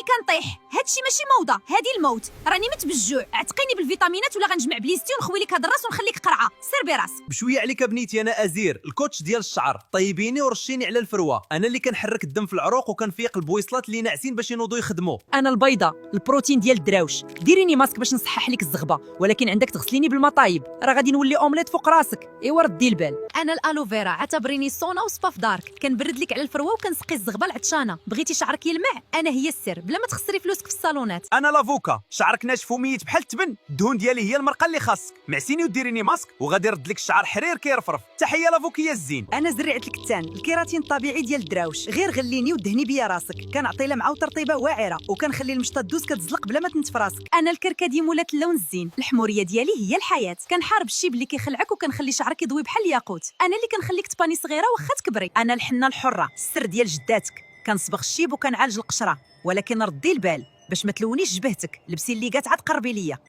كنطيح. هادشي ماشي موضه، هادي الموت. راني مت بالجوع، عتقيني بالفيتامينات ولا غنجمع بليستي ونخوي لك هاد الراس ونخليك قرعه. سير براسك. بشويه عليك بنيتي، انا ازير الكوتش ديال الشعر. طيبيني ورشيني على الفروه، انا اللي كنحرك الدم في العروق وكنفيق البويصلات اللي ناعسين باش ينوضوا يخدموا. انا البيضه البروتين ديال الدراوش. ديريني ماسك باش نصحح لك الزغبه، ولكن عندك تغسليني بالمطايب، راه غادي نولي اومليت فوق راسك. ايوا ردي البال. انا الالوفيرا، اعتبريني سونا وسبا في دارك. كنبرد لك على الفروه وكنسقي الزغبه العطشانه. بغيتي شعرك يلمع؟ انا هي السر، بلا ما تخسري فلوسك في الصالونات. انا لافوكا، شعرك ناشف وميت بحال التبن. الدهون ديالي هي المرقه اللي خاصك. معسيني وديريني ماسك وغادي يرد لك الشعر حرير كيرفرف. تحيه لافوكيا الزين. انا زرعت الكتان، الكيراتين الطبيعي ديال الدراوش. غير غليني ودهني بيا راسك، كنعطي لها مع ترطيبه واعره وكنخلي المشطه دوز كتزلق بلا ما تنتف راسك. انا الكركدي مولات اللون الزين. الحموريه ديالي هي الحياه. كنحارب الشيب اللي كيخلعك وكنخلي شعرك يضوي بحال الياقوت. انا اللي كنخليك تباني صغيره واخا تكبري. انا الحنه الحره، السر ديال جداتك. كنصبغ الشيب وكنعالج القشره، ولكن ردي البال باش ما تلونيش جبهتك. لبسي الليقات عاد قربي ليا.